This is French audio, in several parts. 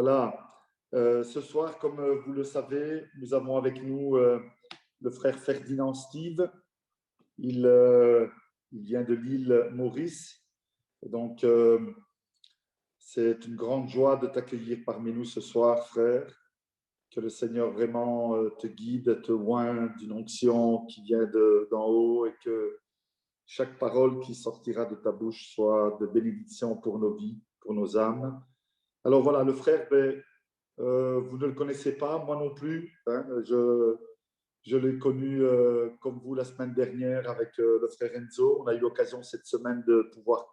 Voilà. Ce soir, comme vous le savez, nous avons avec nous le frère Ferdinand Steve. Il vient de l'île Maurice. Donc, c'est une grande joie de t'accueillir parmi nous ce soir, frère. Que le Seigneur vraiment te guide, te oint d'une onction qui vient d'en haut et que chaque parole qui sortira de ta bouche soit de bénédiction pour nos vies, pour nos âmes. Alors voilà, le frère, vous ne le connaissez pas, moi non plus. Hein, je l'ai connu comme vous la semaine dernière avec le frère Enzo. On a eu l'occasion cette semaine de pouvoir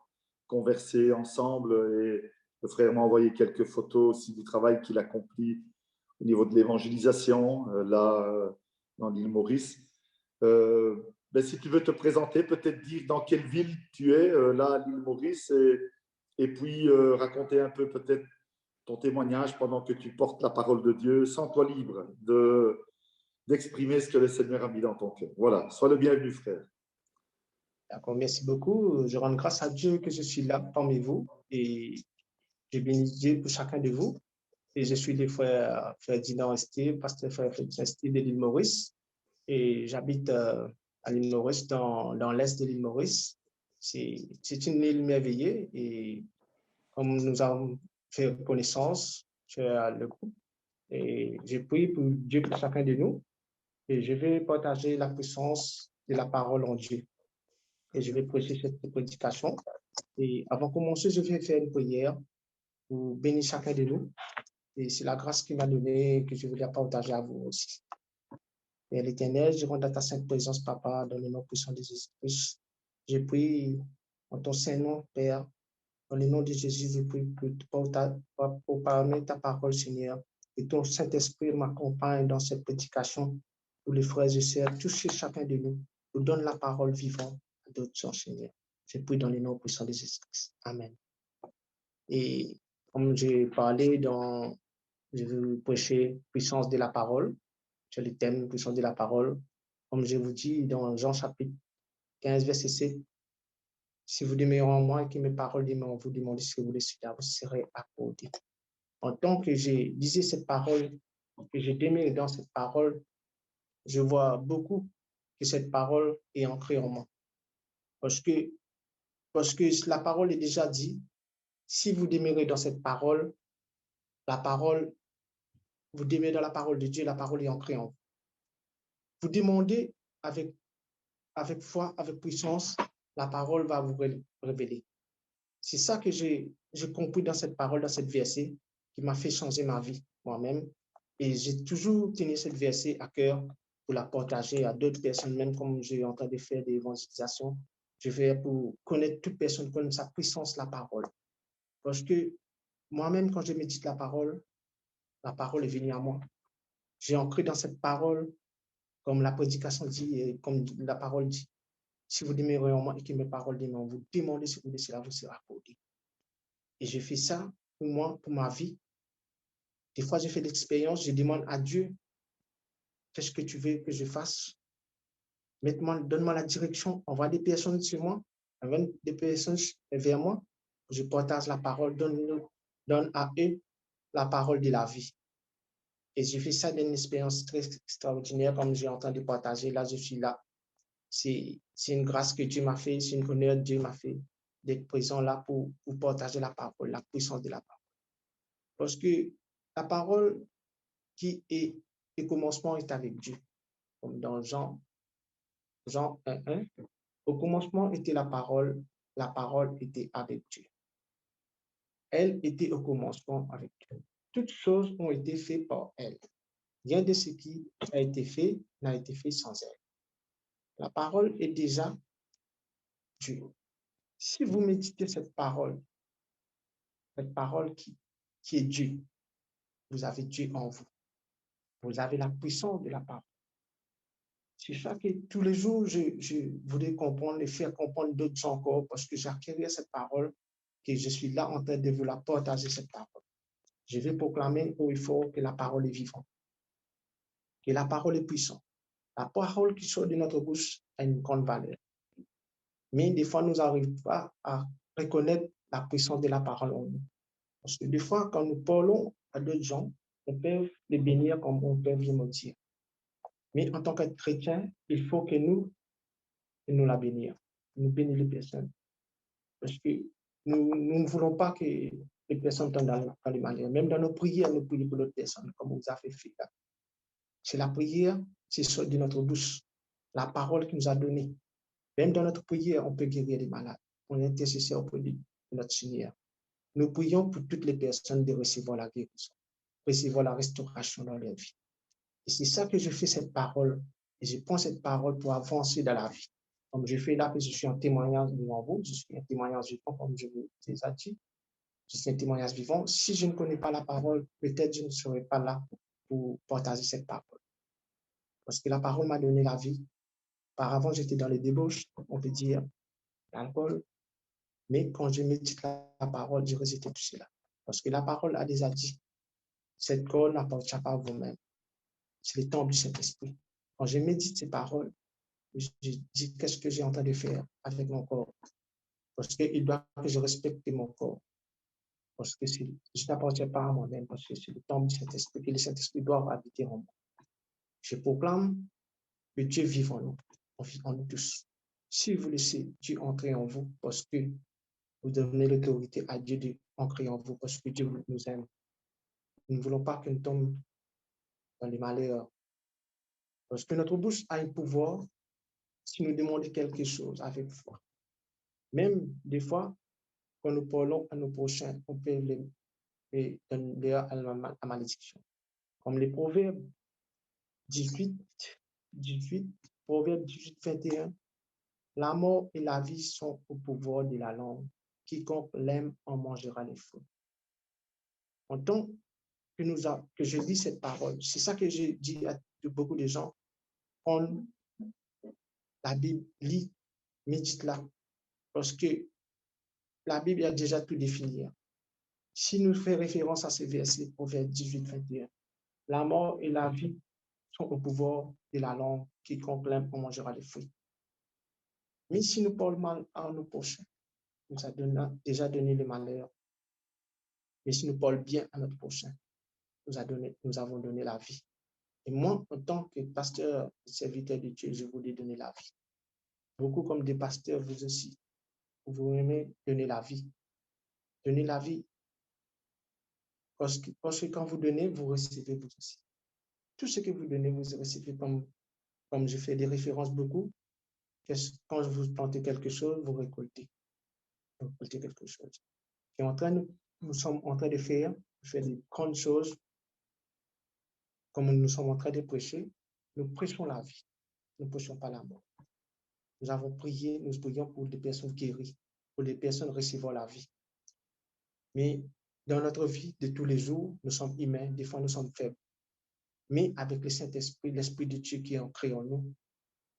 converser ensemble et le frère m'a envoyé quelques photos aussi du travail qu'il accomplit au niveau de l'évangélisation, dans l'île Maurice. Si tu veux te présenter, peut-être dire dans quelle ville tu es, là, à l'île Maurice, et puis raconter un peu peut-être ton témoignage pendant que tu portes la parole de Dieu. Sens-toi libre d'exprimer ce que le Seigneur a mis dans ton cœur. Voilà, sois le bienvenu, frère. D'accord, merci beaucoup. Je rends grâce à Dieu que je suis là parmi vous et je bénis Dieu pour chacun de vous. Et je suis le frère Ferdinand Steve, pasteur frère Ferdinand Steve de l'île Maurice. Et j'habite à l'île Maurice, dans l'est de l'île Maurice. C'est une île merveilleuse et comme nous avons fait connaissance sur le groupe, et je prie pour Dieu pour chacun de nous et je vais partager la puissance de la parole en Dieu. Et je vais prêcher cette prédication. Et avant de commencer, je vais faire une prière pour bénir chacun de nous. Et c'est la grâce qu'il m'a donnée que je voulais partager à vous aussi. Père l'Éternel, je rends à ta sainte présence, Papa, dans le nom puissant de Jésus-Christ. Je prie en ton Saint-Nom, Père. Dans le nom de Jésus, je prie pour parler ta parole, Seigneur. Et ton Saint-Esprit m'accompagne dans cette prédication pour les frères et sœurs. Touchez chacun de nous. Nous donne la parole vivante à d'autres, Seigneur. Je prie dans le nom puissant de Jésus-Christ. Amen. Et comme j'ai parlé je vais prêcher puissance de la parole. Sur le thème puissance de la parole. Comme je vous dis dans Jean chapitre 15, verset 7, si vous demeurez en moi et que mes paroles demeurent en vous, demandez ce que vous voulez, vous serez accordé. En tant que je disais cette parole, que je demeure dans cette parole, je vois beaucoup que cette parole est ancrée en moi. Parce que la parole est déjà dit, si vous demeurez dans cette parole, vous demeurez dans la parole de Dieu, la parole est ancrée en vous. Vous demandez avec foi, avec puissance, la parole va vous révéler. C'est ça que j'ai compris dans cette parole, dans cette verset, qui m'a fait changer ma vie moi-même. Et j'ai toujours tenu cette verset à cœur pour la partager à d'autres personnes, même comme j'ai en train de faire des évangélisations. Je vais pour connaître toute personne, connaître sa puissance, la parole. Parce que moi-même, quand je médite la parole est venue à moi. J'ai ancré dans cette parole, comme la prédication dit et comme la parole dit. Si vous demeurez en moi et que mes paroles demeurent en vous, demandez ce que vous voulez, cela vous sera accordé. Et je fais ça pour moi, pour ma vie. Des fois, je fais l'expérience, je demande à Dieu, qu'est-ce que tu veux que je fasse? Donne-moi la direction, envoie des personnes sur moi, envoie des personnes vers moi, je partage la parole, donne à eux la parole de la vie. Et je fais ça d'une expérience très extraordinaire, comme j'ai entendu partager, là, je suis là. C'est une grâce que Dieu m'a fait, c'est une honneur que Dieu m'a fait d'être présent là pour partager la parole, la puissance de la parole. Parce que la parole qui est le commencement est avec Dieu. Comme dans Jean 1:1, au commencement était la parole était avec Dieu. Elle était au commencement avec Dieu. Toutes choses ont été faites par elle. Rien de ce qui a été fait n'a été fait sans elle. La parole est déjà Dieu. Si vous méditez cette parole qui est Dieu, vous avez Dieu en vous. Vous avez la puissance de la parole. C'est ça que tous les jours, je voulais comprendre et faire comprendre d'autres encore parce que j'acquérais cette parole, que je suis là en train de vous la partager, cette parole. Je vais proclamer haut et fort que la parole est vivante, que la parole est puissante. La parole qui sort de notre bouche a une grande valeur. Mais des fois, nous n'arrivons pas à reconnaître la puissance de la parole en nous. Parce que des fois, quand nous parlons à d'autres gens, on peut les bénir comme on peut les maudire. Mais en tant que chrétien, il faut que nous la bénir. Nous bénir les personnes. Parce que nous ne voulons pas que les personnes tombent dans les malheurs. Même dans nos prières, nous prions pour d'autres personnes, comme vous avez fait là. C'est la prière, c'est de notre bouche, la parole qu'il nous a donnée. Même dans notre prière, on peut guérir les malades. On est intercesseur auprès de notre Seigneur. Nous prions pour toutes les personnes de recevoir la guérison, recevoir la restauration dans leur vie. Et c'est ça que je fais cette parole. Et je prends cette parole pour avancer dans la vie. Comme je fais là, que je suis un témoignage devant vous, je suis un témoignage vivant, comme je vous ai dit. Je suis un témoignage vivant. Si je ne connais pas la parole, peut-être je ne serai pas là pour partager cette parole. Parce que la parole m'a donné la vie. Auparavant, j'étais dans les débauches, on peut dire, l'alcool. Mais quand je médite la parole, je résiste tout cela. Parce que la parole a déjà dit, cette corps n'appartient pas à vous-même. C'est le temple du Saint-Esprit. Quand je médite ces paroles, je dis qu'est-ce que j'ai en train de faire avec mon corps. Parce qu'il doit que je respecte mon corps. Parce que je n'appartiens pas à moi-même, parce que c'est le temple du Saint-Esprit et le Saint-Esprit doit habiter en moi. Je proclame que Dieu vive en nous, en nous tous. Si vous laissez Dieu entrer en vous, parce que vous donnez l'autorité à Dieu d'entrer en vous, parce que Dieu nous aime. Nous ne voulons pas que nous tombions dans les malheurs. Parce que notre bouche a un pouvoir si nous demandons quelque chose avec foi. Même des fois, quand nous parlons à nos prochains, on peut les donner à la malédiction. Comme les Proverbes 18, 18, Proverbes 18, 21, la mort et la vie sont au pouvoir de la langue. Quiconque l'aime en mangera les fruits. En tant que je lis cette parole, c'est ça que j'ai dit à beaucoup de gens. On la Bible, lit, médite-la, parce que la Bible a déjà tout défini. Si nous faisons référence à ces versets, Proverbe 18, 21, la mort et la vie sont au pouvoir de la langue, quiconque l'aime en mangera les fruits. Mais si nous parlons mal à nos prochains, nous avons déjà donné le malheur. Mais si nous parlons bien à notre prochain, nous avons donné la vie. Et moi, en tant que pasteur, serviteur de Dieu, je voulais donner la vie. Beaucoup comme des pasteurs, vous aussi, vous aimez donner la vie. Donner la vie, parce que quand vous donnez, vous recevez vous aussi. Tout ce que vous donnez, vous recevez comme je fais des références beaucoup. Quand vous plantez quelque chose, vous récoltez. Vous récoltez quelque chose. Et nous sommes en train de faire des grandes choses, comme nous sommes en train de prêcher. Nous prêchons la vie. Nous ne prêchons pas la mort. Nous avons prié, nous prions pour des personnes guéries, pour des personnes recevant la vie. Mais dans notre vie de tous les jours, nous sommes humains, des fois nous sommes faibles. Mais avec le Saint-Esprit, l'Esprit de Dieu qui est ancré en nous,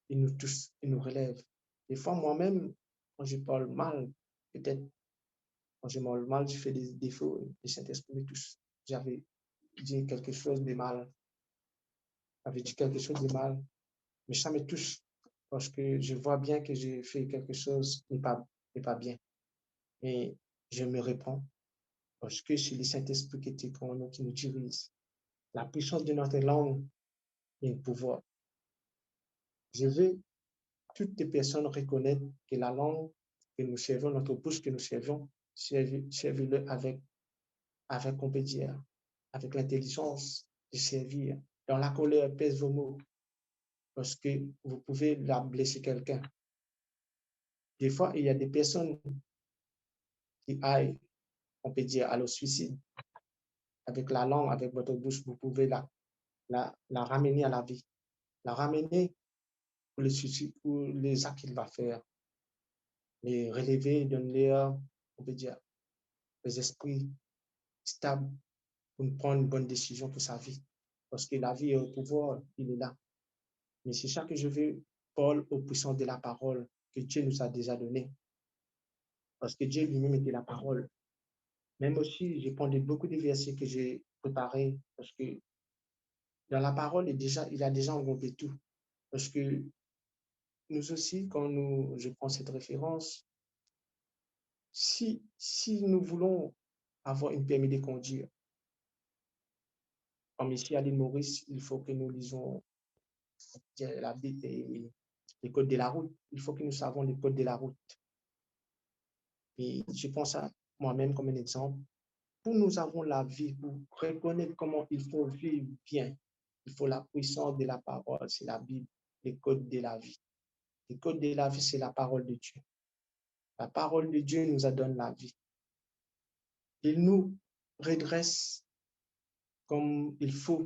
il nous touche, il nous relève. Des fois, moi-même, quand je parle mal, peut-être, quand je parle mal, je fais des défauts, le Saint-Esprit me touche. J'avais dit quelque chose de mal, mais ça me touche parce que je vois bien que j'ai fait quelque chose qui n'est pas bien. Et je me réponds parce que c'est le Saint-Esprit qui est en nous, qui nous dirige. La puissance de notre langue est un pouvoir. Je veux toutes les personnes reconnaître que la langue que nous servons, notre bouche que nous servons, servez-le avec, on peut dire, avec l'intelligence de servir. Dans la colère, pèse vos mots, parce que vous pouvez la blesser quelqu'un. Des fois, il y a des personnes qui aillent, on peut dire, à le suicide. Avec la langue, avec votre bouche, vous pouvez la ramener à la vie, la ramener pour le suicide, pour les actes qu'il va faire, les relever, donner, on peut dire, les esprits stables pour prendre une bonne décision pour sa vie. Parce que la vie est au pouvoir, il est là. Mais c'est ça que je veux, Paul, aux puissants de la parole que Dieu nous a déjà donné. Parce que Dieu lui-même était la parole. Même aussi, j'ai pris beaucoup de versets que j'ai préparés parce que dans la parole, il a déjà englobé tout. Parce que nous aussi, je prends cette référence, si nous voulons avoir une permis de conduire, comme ici à l'île Maurice, il faut que nous lisons la Bible et les codes de la route. Il faut que nous savions les codes de la route. Et je pense à moi-même comme un exemple. Pour nous avons la vie, pour reconnaître comment il faut vivre bien, il faut la puissance de la parole, c'est la Bible, les codes de la vie. Les codes de la vie, c'est la parole de Dieu. La parole de Dieu nous donne la vie. Il nous redresse comme il faut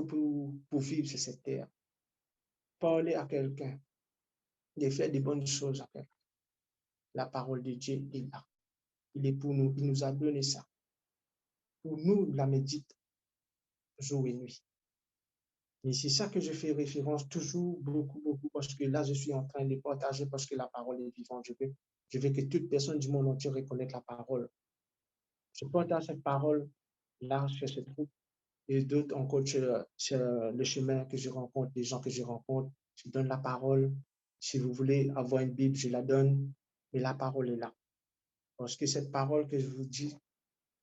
pour vivre sur cette terre. Parler à quelqu'un, de faire des bonnes choses à quelqu'un. La parole de Dieu est là. Il est pour nous. Il nous a donné ça. Pour nous, la médite jour et nuit. Et c'est ça que je fais référence toujours beaucoup, parce que là, je suis en train de partager parce que la parole est vivante. Je veux que toute personne du monde entier reconnaisse la parole. Je partage cette parole là sur ce groupe et d'autres encore sur le chemin que je rencontre, les gens que je rencontre. Je donne la parole. Si vous voulez avoir une Bible, je la donne. Mais la parole est là. Parce que cette parole que je vous dis,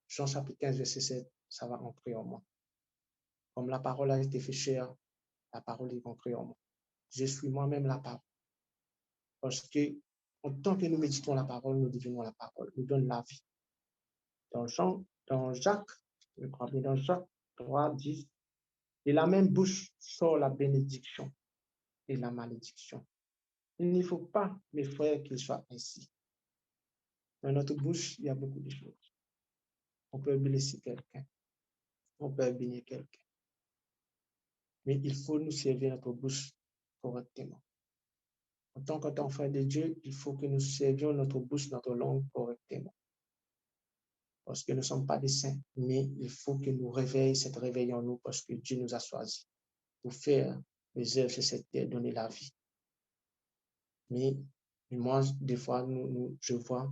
Jean chapitre 15, verset 7, ça va entrer en moi. Comme la parole a été fait chair, la parole est entrée en moi. Je suis moi-même la parole. Parce que, en tant que nous méditons la parole, nous devenons la parole, nous donne la vie. Dans Jacques, je crois bien, dans Jacques 3, 10, de la même bouche sort la bénédiction et la malédiction. Il ne faut pas, mes frères, qu'il soit ainsi. Dans notre bouche, il y a beaucoup de choses. On peut blesser quelqu'un, on peut bénir quelqu'un. Mais il faut nous servir notre bouche correctement. En tant qu'enfant de Dieu, il faut que nous servions notre bouche, notre langue correctement. Parce que nous ne sommes pas des saints, mais il faut que nous réveillions cette réveil en nous parce que Dieu nous a choisis pour faire les œuvres sur cette terre, donner la vie. Mais moi, des fois, je vois,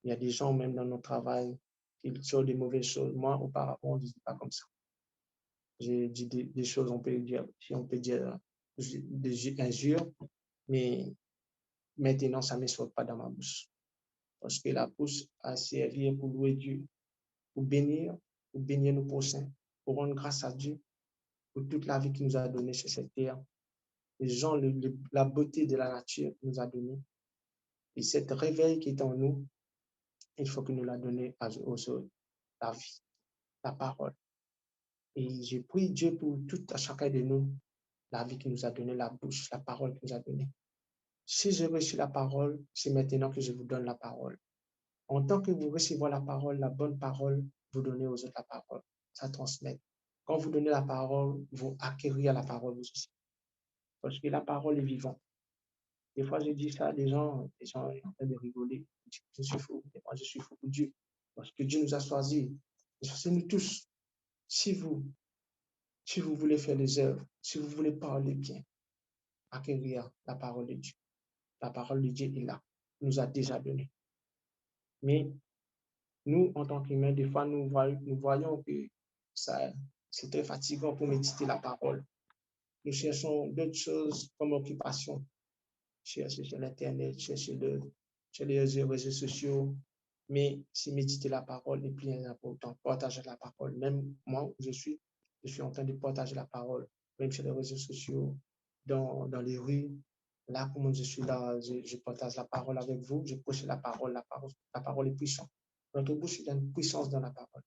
il y a des gens même dans notre travail qui sortent des mauvaises choses. Moi, auparavant, on ne disait pas comme ça. J'ai dit des choses, on peut dire, si on peut dire des injures, mais maintenant, ça ne me sort pas dans ma bouche. Parce que la bouche a servi pour louer Dieu, pour bénir nos prochains, pour rendre grâce à Dieu pour toute la vie qu'il nous a donnée sur cette terre, les gens, la beauté de la nature qu'il nous a donnée. Et cette réveil qui est en nous, il faut que nous la donnions aux autres, la vie, la parole. Et je prie Dieu pour tout à chacun de nous, la vie qu'il nous a donnée, la bouche, la parole qu'il nous a donnée. Si je reçois la parole, c'est maintenant que je vous donne la parole. En tant que vous recevez la parole, la bonne parole, vous donnez aux autres la parole. Ça transmet. Quand vous donnez la parole, vous acquérez la parole aussi. Parce que la parole est vivante. Des fois, je dis ça à des gens sont en train de rigoler. Je suis fou. Et moi, je suis fou pour Dieu. Parce que Dieu nous a choisis. C'est nous tous. Si vous voulez faire des œuvres, si vous voulez parler bien, acquérir la parole de Dieu. La parole de Dieu est là. Il nous a déjà donné. Mais nous, en tant qu'humains, des fois, nous voyons que c'est très fatigant pour méditer la parole. Nous cherchons d'autres choses comme occupation. Chercher sur l'Internet, chercher sur les réseaux sociaux. Mais si méditer la parole est plus important, partager la parole. Même moi, où je suis en train de partager la parole, même sur les réseaux sociaux, dans les rues. Là, comme je suis là, je partage la parole avec vous, je prêche la parole. La parole est puissante. Notre bouche, il y a une puissance dans la parole.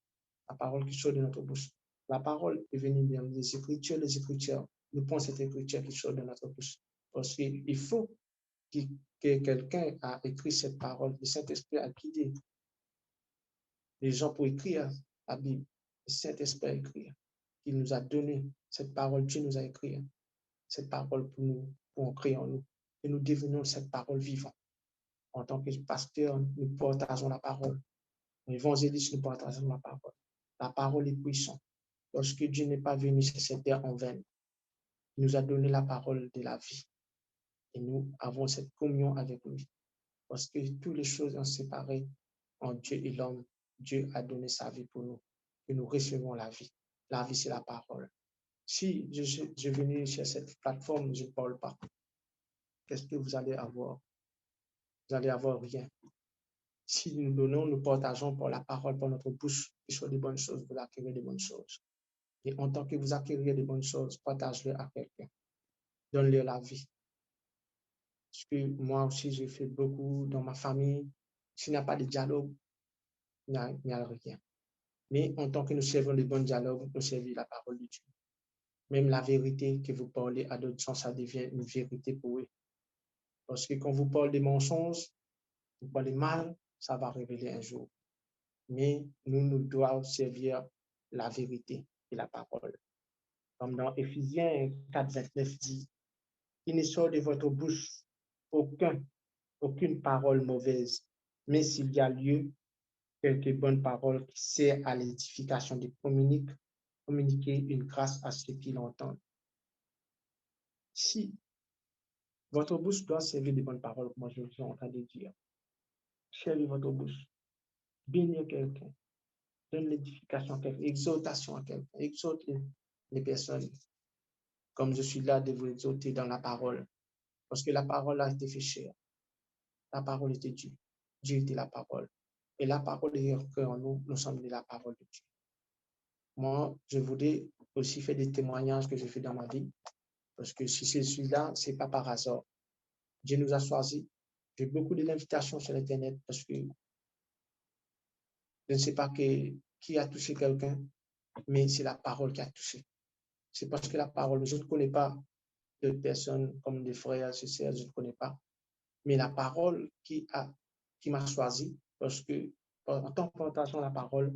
La parole qui sort de notre bouche. La parole est venue des Écritures. Nous prenons cette Écriture qui sort de notre bouche. Parce qu'il faut que quelqu'un a écrit cette parole. Le Saint-Esprit a guidé les gens pour écrire la Bible. Le Saint-Esprit a écrit. Il nous a donné cette parole. Dieu nous a écrit cette parole pour en créer en nous. Et nous devenons cette parole vivante. En tant que pasteur, nous partageons la parole. Évangéliste, nous partageons la parole. La parole est puissante. Lorsque Dieu n'est pas venu sur cette terre en vain, il nous a donné la parole de la vie. Et nous avons cette communion avec lui. Parce que toutes les choses sont séparées en Dieu et l'homme. Dieu a donné sa vie pour nous. Et nous recevons la vie. La vie, c'est la parole. Si je venais sur cette plateforme, je ne parle pas. Qu'est-ce que vous allez avoir? Vous allez avoir rien. Si nous donnons, nous partageons par la parole, par notre bouche, qui soit des bonnes choses, vous acquérez des bonnes choses. Et en tant que vous acquérez de bonnes choses, partagez-le à quelqu'un. Donne-le la vie. Parce que moi aussi, j'ai fait beaucoup dans ma famille. S'il n'y a pas de dialogue, il n'y a rien. Mais en tant que nous servons de bons dialogues, nous servons la parole de Dieu. Même la vérité que vous parlez à d'autres gens, ça devient une vérité pour eux. Parce que quand vous parlez des mensonges, vous parlez mal, ça va révéler un jour. Mais nous devons servir la vérité et la parole. Comme dans Éphésiens 4, 29 dit, il ne sort de votre bouche aucune parole mauvaise, mais s'il y a lieu, quelques bonnes paroles qui servent à l'édification de communiquer une grâce à ceux qui l'entendent. Si votre bouche doit servir de bonnes paroles, comme je suis en train de dire, servez votre bouche, bénir quelqu'un, donne l'édification à quelqu'un, exhortation à quelqu'un, exhorte les personnes, comme je suis là de vous exhorter dans la parole, parce que la parole a été fait chère. La parole était Dieu. Dieu était la parole. Et la parole est en nous, nous sommes de la parole de Dieu. Moi, je voudrais aussi faire des témoignages que j'ai fait dans ma vie, parce que si je suis là, ce n'est pas par hasard. Dieu nous a choisis. J'ai beaucoup d'invitations sur Internet parce que je ne sais pas qui a touché quelqu'un, mais c'est la parole qui a touché. C'est parce que la parole, je ne connais pas de personnes comme des frères et sœurs, je ne connais pas. Mais la parole qui m'a choisi, parce que en tant que partageant la parole,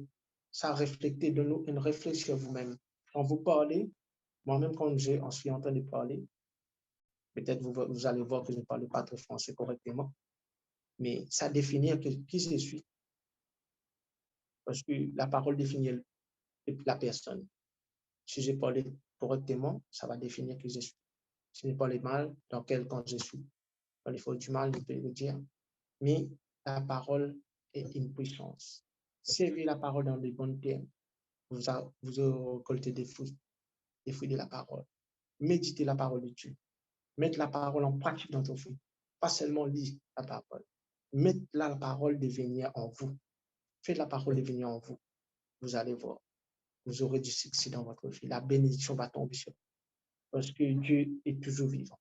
ça a reflété de nous une réflexion sur vous-même. Quand vous parlez, moi-même, quand je suis en train de parler, peut-être vous allez voir que je ne parle pas très français correctement, mais ça définit qui je suis. Parce que la parole définit la personne. Si je parle correctement, ça va définir qui je suis. Si je parle mal, dans quel camp je suis. Quand il faut du mal, je peux le dire. Mais la parole est une puissance. Servez la parole dans les bons termes. Vous récoltez des fruits de la parole. Méditez la parole de Dieu. Mettez la parole en pratique dans vos vies. Pas seulement lire la parole. Mettez la parole devenir en vous. Faites la parole devenir en vous. Vous allez voir. Vous aurez du succès dans votre vie. La bénédiction va tomber sur vous. Parce que Dieu est toujours vivant.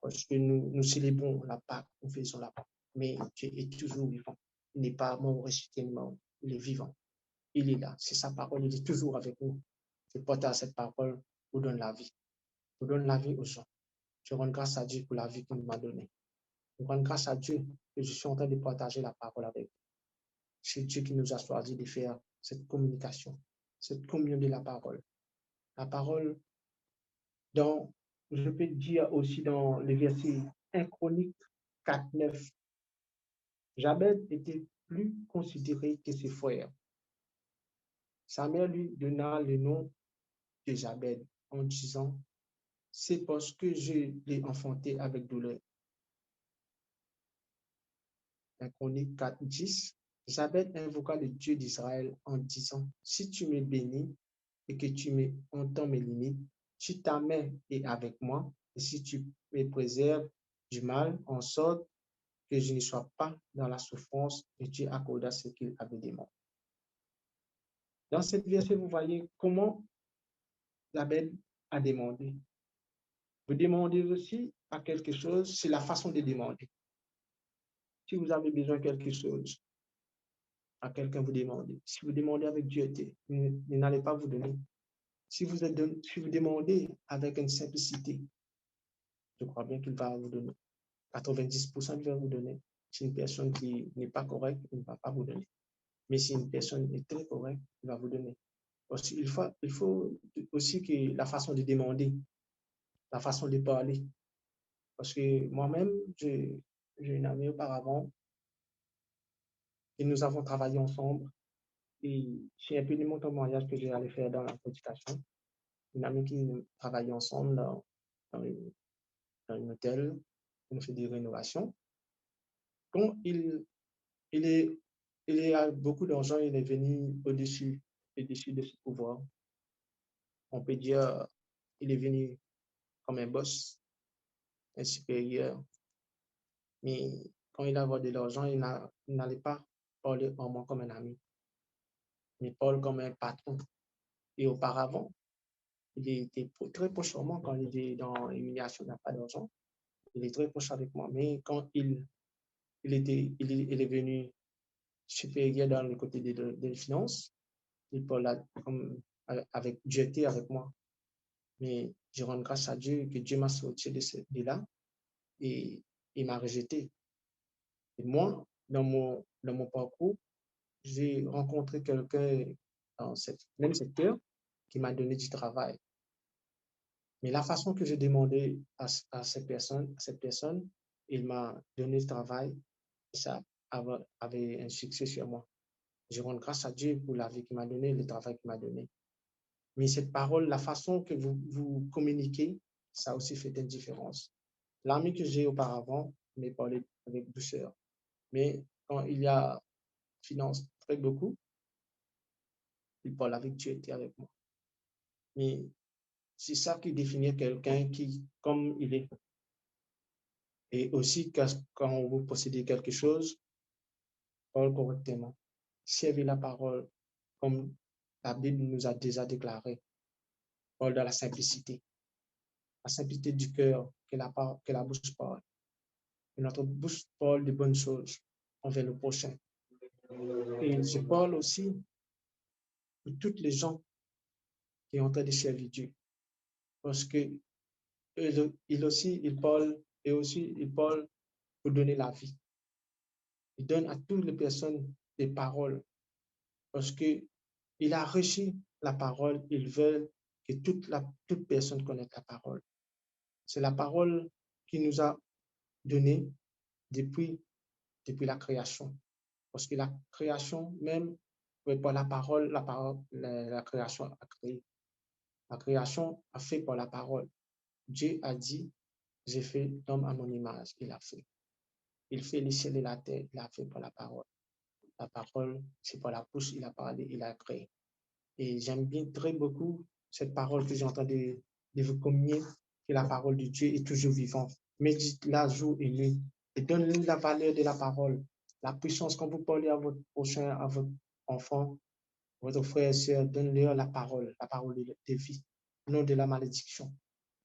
Parce que nous célébrons la Pâque, nous faisons la Pâque. Mais Dieu est toujours vivant. Il n'est pas mort, ressuscité, mort. Il est vivant. Il est là. C'est sa parole. Il est toujours avec nous. Je partage cette parole, vous donne la vie. Vous donne la vie aux gens. Je rends grâce à Dieu pour la vie qu'il m'a donnée. Je rends grâce à Dieu que je suis en train de partager la parole avec vous. C'est Dieu qui nous a choisi de faire cette communication, cette communion de la parole. La parole, je peux dire aussi dans le verset 1 Chronique 4, 9, Jabez était plus considéré que ses frères. Sa mère lui donna le nom de Jabez en disant, c'est parce que je l'ai enfanté avec douleur. 1 Chronique 4, 10, Jabez invoqua le Dieu d'Israël en disant, si tu me bénis et que tu entends mes limites, si ta main est avec moi, et si tu me préserves du mal, en sorte que je ne sois pas dans la souffrance, et tu accordas ce qu'il avait demandé. Dans cette verset, vous voyez comment Jabez a demandé. Vous demandez aussi à quelque chose, c'est la façon de demander. Si vous avez besoin de quelque chose, à quelqu'un vous demandez. Si vous demandez avec Dieu, il n'allait pas vous donner. Si vous demandez avec une simplicité, je crois bien qu'il va vous donner. 90%, il va vous donner. Si une personne qui n'est pas correcte, il ne va pas vous donner. Mais si une personne est très correcte, il va vous donner. Aussi, il faut aussi que la façon de demander, la façon de parler. Parce que moi-même, j'ai une amie auparavant et nous avons travaillé ensemble. Et c'est un peu de mon témoignage que j'ai allé faire dans la prédication. Une amie qui travaillait ensemble dans un hôtel, on fait des rénovations. Quand il a beaucoup d'argent, il est venu au-dessus de ce pouvoir. On peut dire il est venu comme un boss, un supérieur. Mais quand il avait de l'argent, il n'allait pas parler vraiment comme un ami, mais parle comme un patron. Et auparavant, il était très proche de moi quand il était dans l'humiliation, il n'a pas d'argent. Il est très proche avec moi. Mais quand il est venu supérieur dans le côté des finances, il parle comme avec Dieu était avec moi. Mais je rends grâce à Dieu que Dieu m'a sorti de là et il m'a rejeté. Et moi, dans mon parcours, j'ai rencontré quelqu'un dans ce même secteur qui m'a donné du travail. Mais la façon que j'ai demandé à cette personne, il m'a donné du travail et ça avait un succès sur moi. Je rends grâce à Dieu pour la vie qu'il m'a donnée, le travail qu'il m'a donné. Mais cette parole, la façon que vous communiquez, ça aussi fait une différence. L'ami que j'ai auparavant m'a parlé avec douceur. Mais quand il y a finance très beaucoup, il parle avec Dieu et avec moi. Mais c'est ça qui définit quelqu'un qui, comme il est. Et aussi, quand vous possédez quelque chose, parle correctement. Servez la parole comme la Bible nous a déjà déclaré. Parle de la simplicité du cœur que la bouche parle. Que notre bouche parle de bonnes choses envers le prochain. Et je parle aussi pour toutes les gens qui sont en train de servir Dieu. Parce que il parle pour donner la vie. Il donne à toutes les personnes des paroles parce que il a reçu la parole. Il veut que toute personne connaisse la parole. C'est la parole qu'il nous a donnée depuis la création. Parce que la création, même par la parole, la création a créé. La création a fait par la parole. Dieu a dit, j'ai fait l'homme à mon image. Il a fait. Il fait les cieux et la terre. Il a fait par la parole. La parole, c'est par la bouche, il a parlé, il a créé. Et j'aime bien très beaucoup cette parole que j'entends de vous communier, que la parole de Dieu est toujours vivante. Médite-la jour et nuit et donne-lui la valeur de la parole, la puissance quand vous parlez à votre prochain, à votre enfant, votre frère et soeur, donne-leur la parole de vie, non de la malédiction.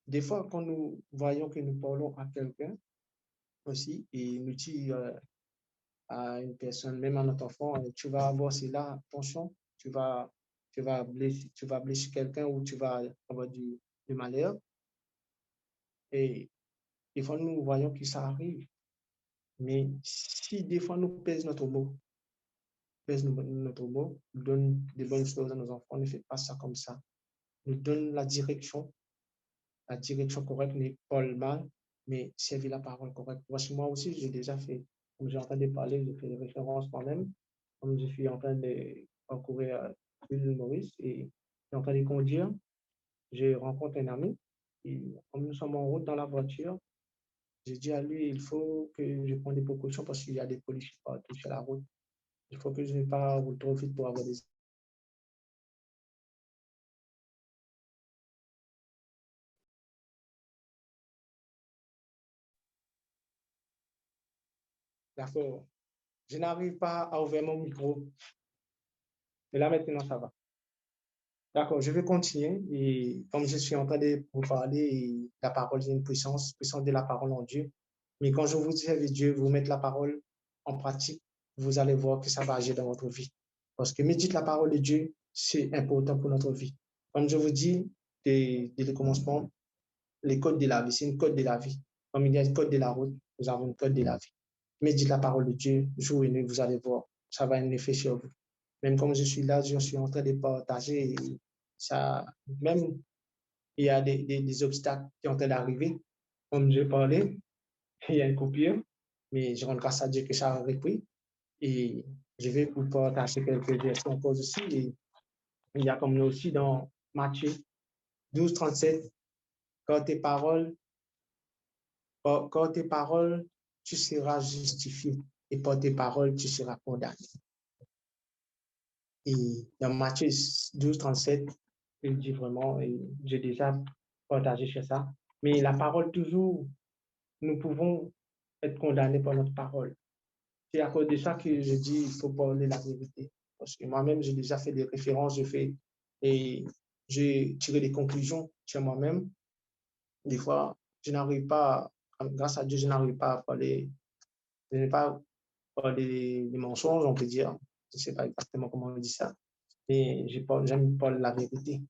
Des fois, quand nous voyons que nous parlons à quelqu'un aussi et nous dit à une personne, même à notre enfant, tu vas avoir cela, attention, tu vas blesser quelqu'un ou tu vas avoir du malheur. Et des fois, nous voyons que ça arrive. Mais si des fois nous pèse notre mot, nous donne des bonnes choses à nos enfants, ne fait pas ça comme ça. Nous donne la direction correcte n'est pas le mal, mais servir la parole correcte. Voici moi aussi, j'ai déjà fait, comme j'ai entendu parler, j'ai fait des références moi-même, comme je suis en train de parcourir l'île Maurice et je suis en train de conduire, je rencontre un ami et comme nous sommes en route dans la voiture, j'ai dit à lui, il faut que je prenne des précautions parce qu'il y a des policiers partout sur la route. Il faut que je ne pas roule trop vite pour avoir des. D'accord. Je n'arrive pas à ouvrir mon micro. Mais là, maintenant, ça va. D'accord, je vais continuer. Et comme je suis en train de vous parler, la parole est une puissance de la parole en Dieu. Mais quand je vous dis avec Dieu, vous mettez la parole en pratique, vous allez voir que ça va agir dans votre vie. Parce que méditer la parole de Dieu, c'est important pour notre vie. Comme je vous dis, dès le commencement, les codes de la vie, c'est une code de la vie. Comme il y a une code de la route, nous avons une code de la vie. Médite la parole de Dieu, jour et nuit, vous allez voir, ça va avoir un effet sur vous. Même comme je suis là, je suis en train de partager, ça, même il y a des obstacles qui sont en train d'arriver. Comme j'ai parlé, il y a une coupure, mais je rends grâce à Dieu que ça a repris. Et je vais vous partager quelques versets encore aussi. Et il y a comme nous aussi dans Matthieu 12, 37, quand tes paroles, tu seras justifié. Et par tes paroles, tu seras condamné. Et dans Matthieu 12, 37, il dit vraiment, et j'ai déjà partagé sur ça, mais la parole toujours, nous pouvons être condamnés par notre parole. C'est à cause de ça que je dis il faut parler la vérité. Parce que moi-même, j'ai déjà fait des références, j'ai fait et j'ai tiré des conclusions sur moi-même. Des fois, je n'arrive pas, grâce à Dieu, je n'arrive pas à parler, je n'ai pas parler des mensonges, on peut dire. Je ne sais pas exactement comment on dit ça, mais j'aime parler la vérité.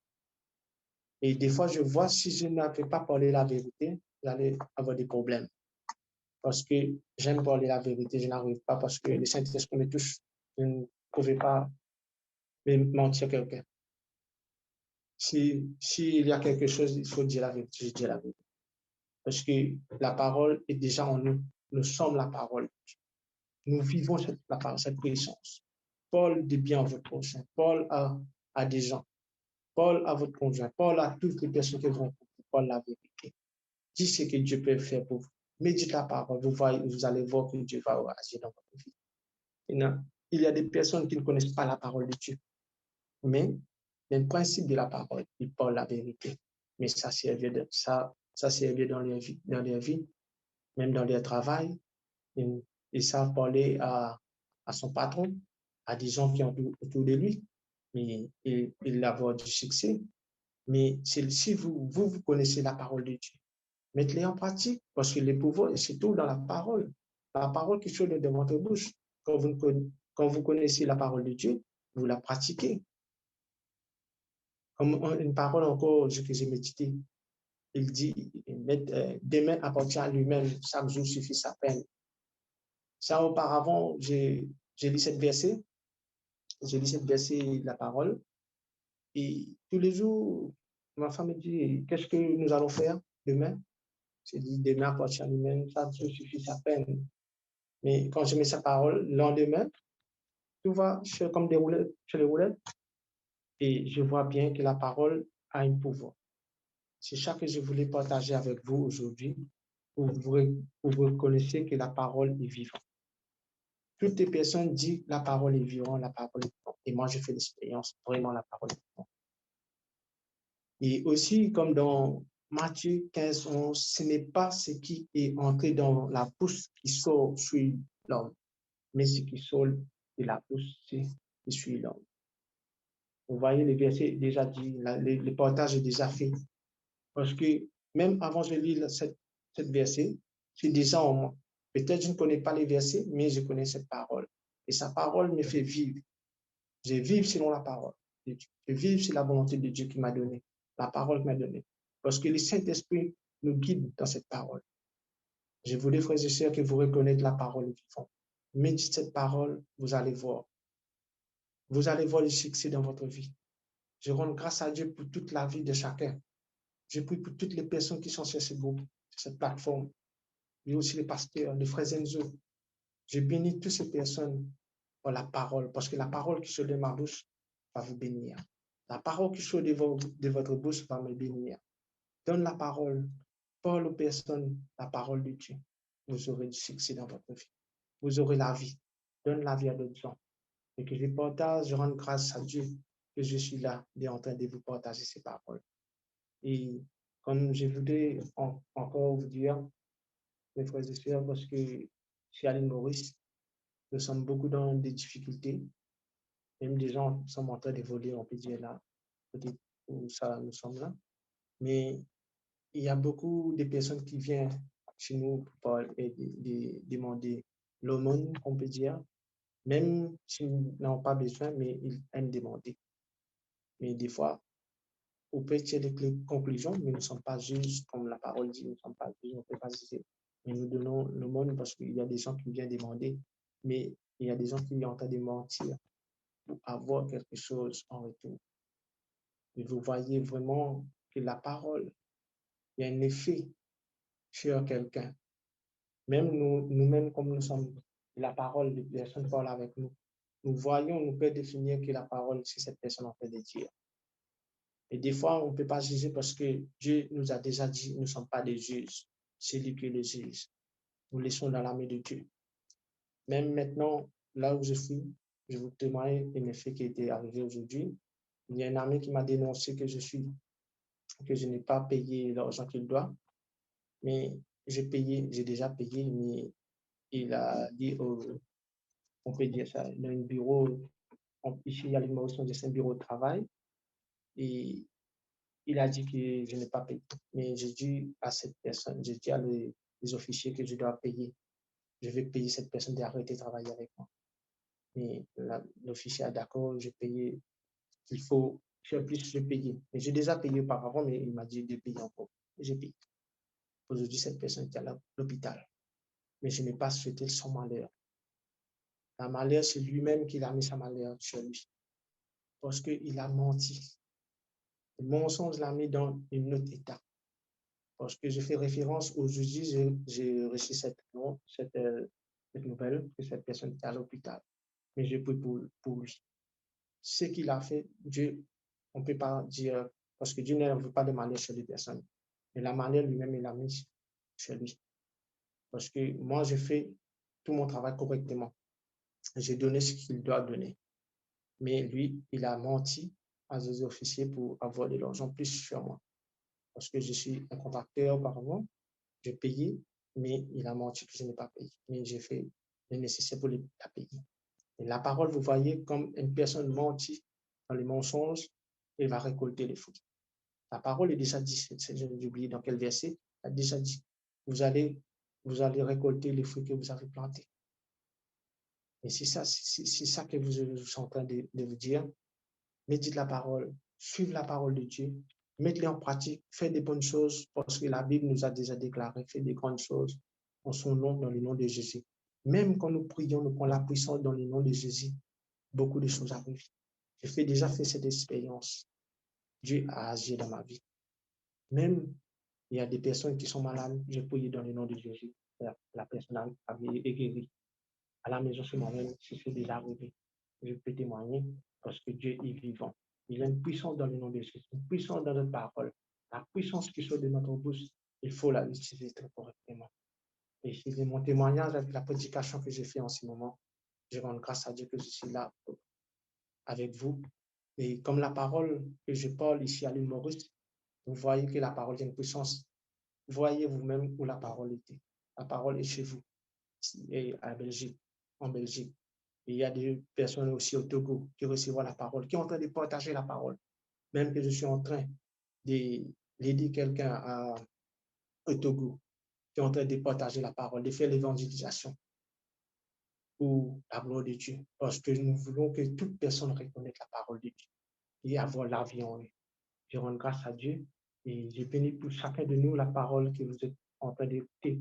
Et des fois, je vois si je n'avais pas parlé la vérité, j'allais avoir des problèmes. Parce que j'aime parler la vérité, je n'arrive pas parce que le Saint-Esprit me touche. Je ne pouvais pas mentir quelqu'un. S'il y a quelque chose, il faut dire la vérité, je dis la vérité. Parce que la parole est déjà en nous. Nous sommes la parole. Nous vivons cette puissance. Paul dit bien à votre prochain. Paul à des gens. Paul à votre conjoint. Paul à toutes les personnes qui vont Paul la vérité. Dis ce que Dieu peut faire pour vous. Médite la parole. Vous allez voir que Dieu va agir dans votre vie. Il y a des personnes qui ne connaissent pas la parole de Dieu. Mais le principe de la parole, ils parlent la vérité. Mais ça servait dans leur vie, même dans leur travail. Ils savent parler à son patron, à des gens qui sont autour de lui, mais il avoir du succès. Mais si vous connaissez la parole de Dieu, mettez-les en pratique, parce que le pouvoir, c'est tout dans la parole. La parole qui sort de votre bouche. Quand vous connaissez la parole de Dieu, vous la pratiquez. Comme une parole encore que j'ai médité, il dit, demain appartient à lui-même, chaque jour suffit sa peine. Ça, auparavant, j'ai lu cette verset, de la parole, et tous les jours, ma femme me dit, qu'est-ce que nous allons faire demain? J'ai dit, demain appartient à lui-même, chaque jour suffit sa peine. Mais quand je mets sa parole, le lendemain, tout va comme des roulettes, sur les roulettes, et je vois bien que la parole a un pouvoir. C'est ça que je voulais partager avec vous aujourd'hui, pour vous connaissiez que la parole est vivante. Toutes les personnes disent la parole est vivante, la parole est vivante. Et moi, je fais l'expérience, vraiment la parole est vivante. Et aussi, comme dans Matthieu 15, 11, ce n'est pas ce qui est entré dans la bouche qui sort sur l'homme, mais ce qui sort de la bouche, c'est sur l'homme. Vous voyez, le verset est déjà dit, le partage est déjà fait. Parce que même avant que je lis cette verset, c'est déjà en moi. Peut-être je ne connais pas les versets, mais je connais cette parole. Et sa parole me fait vivre. Je vis selon la parole de Dieu. Je vis sur la volonté de Dieu qui m'a donné, la parole qu'il m'a donnée. Parce que le Saint-Esprit nous guide dans cette parole. Je voulais, frères et sœurs, que vous reconnaissiez la parole vivante. Méditez cette parole, vous allez voir. Vous allez voir le succès dans votre vie. Je rends grâce à Dieu pour toute la vie de chacun. Je prie pour toutes les personnes qui sont sur ce groupe, sur cette plateforme. Et aussi les pasteurs, les frères Enzo. Je bénis toutes ces personnes pour la parole, parce que la parole qui sort de ma bouche va vous bénir. La parole qui sort de votre bouche va me bénir. Donne la parole, parle aux personnes la parole de Dieu. Vous aurez du succès dans votre vie. Vous aurez la vie. Donne la vie à d'autres gens. Et que je partage, je rends grâce à Dieu que je suis là et en train de vous partager ces paroles. Et comme je voudrais encore vous dire, mes frères et sœurs, parce que chez Aline Maurice, nous sommes beaucoup dans des difficultés. Même des gens sont en train d'évoluer, on peut dire là, peut-être où ça, nous sommes là. Mais il y a beaucoup de personnes qui viennent chez nous pour demander l'aumône, on peut dire, même s'ils n'ont pas besoin, mais ils aiment demander. Mais des fois, on peut tirer des conclusions, mais nous ne sommes pas juges, comme la parole dit, nous ne sommes pas juges, on ne peut pas juger. Mais nous donnons l'aumône parce qu'il y a des gens qui viennent demander, mais il y a des gens qui sont en train de mentir pour avoir quelque chose en retour. Et vous voyez vraiment que la parole, il y a un effet sur quelqu'un. Même nous-mêmes, comme nous sommes la parole, les personnes parlent avec nous. Nous voyons, nous pouvons définir que la parole, c'est cette personne en train de dire. Et des fois, on ne peut pas juger parce que Dieu nous a déjà dit, nous ne sommes pas des juges. C'est lui qui est le juge. Nous laissons dans la main de Dieu. Même maintenant, là où je suis, je vous témoigne un effet qui était arrivé aujourd'hui. Il y a un ami qui m'a dénoncé que je n'ai pas payé l'argent qu'il doit. Mais j'ai déjà payé, mais il a dit, on peut dire ça, il a un bureau, ici à l'Immotion, c'est un bureau de travail. Et il a dit que je n'ai pas payé. Mais j'ai dit à cette personne, j'ai dit à les officiers que je dois payer. Je vais payer cette personne d'arrêter de travailler avec moi. Et l'officier a d'accord, j'ai payé. Il faut faire plus, je paye. Mais j'ai déjà payé auparavant, mais il m'a dit de payer encore. J'ai payé. Aujourd'hui, cette personne est à l'hôpital. Mais je n'ai pas souhaité son malheur. La malheur, c'est lui-même qui a mis sa malheur sur lui. Parce qu'il a menti. Le mensonge l'a mis dans un autre état. Parce que je fais référence aujourd'hui, j'ai reçu cette nouvelle que cette personne est à l'hôpital. Mais je prie pour lui. Ce qu'il a fait, Dieu, on ne peut pas dire, parce que Dieu ne veut pas de malheur sur les personnes. Mais la malheur lui-même, il l'a mis sur lui. Parce que moi, j'ai fait tout mon travail correctement. J'ai donné ce qu'il doit donner. Mais lui, il a menti à des officiers pour avoir de l'argent plus sur moi. Parce que je suis un contracteur auparavant, j'ai payé, mais il a menti que je n'ai pas payé. Mais j'ai fait le nécessaire pour la payer. Et la parole, vous voyez, comme une personne mentit dans les mensonges, elle va récolter les fruits. La parole est déjà dit, j'ai oublié dans quel verset, elle a déjà dit, vous allez récolter les fruits que vous avez plantés. Et c'est ça que vous êtes en train de vous dire. Médite la parole, suivez la parole de Dieu, mettez-les en pratique, faites des bonnes choses, parce que la Bible nous a déjà déclaré, faites des grandes choses en son nom, dans le nom de Jésus. Même quand nous prions, nous prenons la puissance dans le nom de Jésus, beaucoup de choses arrivent. J'ai déjà fait cette expérience. Dieu a agi dans ma vie. Même, il y a des personnes qui sont malades, j'ai prié dans le nom de Jésus. La personne a été guérie. À la maison, c'est moi-même, c'est déjà arrivé. Je peux témoigner parce que Dieu est vivant. Il a une puissance dans le nom de Jésus, une puissance dans notre parole. La puissance qui sort de notre bouche, il faut la utiliser très correctement. Et c'est mon témoignage avec la prédication que j'ai fait en ce moment. Je rends grâce à Dieu que je suis là avec vous. Et comme la parole que je parle ici à l'île Maurice, vous voyez que la parole a une puissance. Voyez vous-même où la parole était. La parole est chez vous, et à Belgique, en Belgique. Et il y a des personnes aussi au Togo qui recevront la parole, qui sont en train de partager la parole. Même que je suis en train d'aider quelqu'un au Togo, qui est en train de partager la parole, de faire l'évangélisation pour la gloire de Dieu. Parce que nous voulons que toute personne reconnaisse la parole de Dieu et avoir la vie en eux. Je rends grâce à Dieu et je bénis pour chacun de nous la parole que vous êtes en train d'écouter.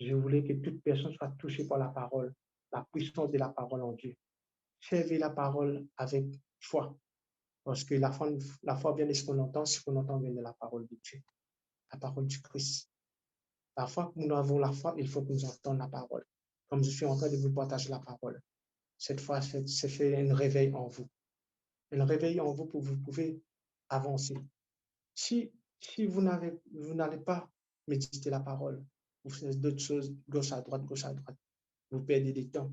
Je voulais que toute personne soit touchée par la parole, la puissance de la parole en Dieu. Servez la parole avec foi, parce que la foi vient de ce qu'on entend vient de la parole de Dieu, la parole du Christ. La fois que nous avons la foi, il faut que nous entendions la parole. Comme je suis en train de vous partager la parole, cette fois, c'est fait un réveil en vous. Un réveil en vous pour vous pouvez avancer. Si vous n'allez pas méditer la parole, vous faites d'autres choses, gauche à droite, vous perdez du temps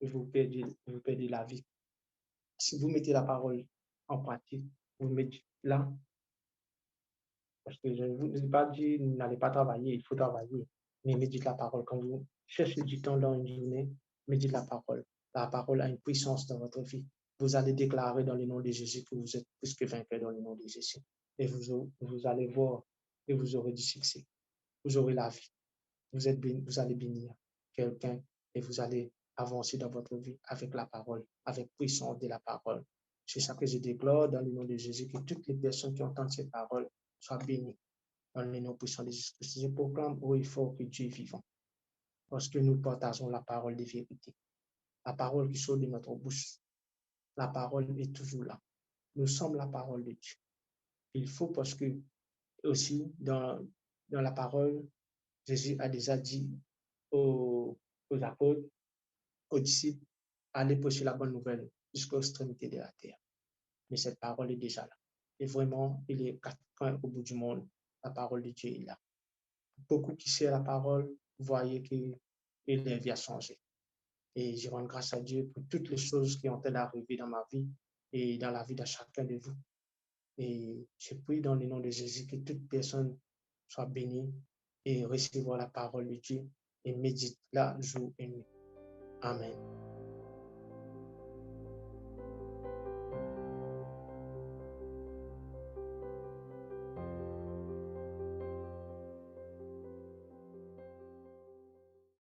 et vous perdez la vie. Si vous mettez la parole en pratique, vous mettez là, parce que je ne vous ai pas dit, n'allez pas travailler, il faut travailler, mais méditez la parole. Quand vous cherchez du temps dans une journée, méditez la parole. La parole a une puissance dans votre vie. Vous allez déclarer dans le nom de Jésus que vous êtes plus que vainqueur dans le nom de Jésus. Et vous allez voir et vous aurez du succès. Vous aurez la vie. Vous allez bénir quelqu'un et vous allez avancer dans votre vie avec la parole, avec puissance de la parole. C'est ça que je déclare dans le nom de Jésus, que toutes les personnes qui entendent ces paroles soient bénies dans le nom puissant de Jésus-Christ. Je proclame haut et fort que Dieu est vivant, parce que nous partageons la parole de vérité, la parole qui sort de notre bouche. La parole est toujours là. Nous sommes la parole de Dieu. Il faut, parce que aussi dans la parole, Jésus a déjà dit aux apôtres, aux disciples, allez prêcher la bonne nouvelle jusqu'aux extrémités de la terre. Mais cette parole est déjà là. Et vraiment, il est quatre coins au bout du monde. La parole de Dieu est là. Beaucoup qui sait la parole, vous voyez que leur vie a changé. Et je rends grâce à Dieu pour toutes les choses qui ont été arrivées dans ma vie et dans la vie de chacun de vous. Et je prie dans le nom de Jésus que toute personne soit bénie et recevoir la parole de Dieu et médite là jour et nuit. Amen.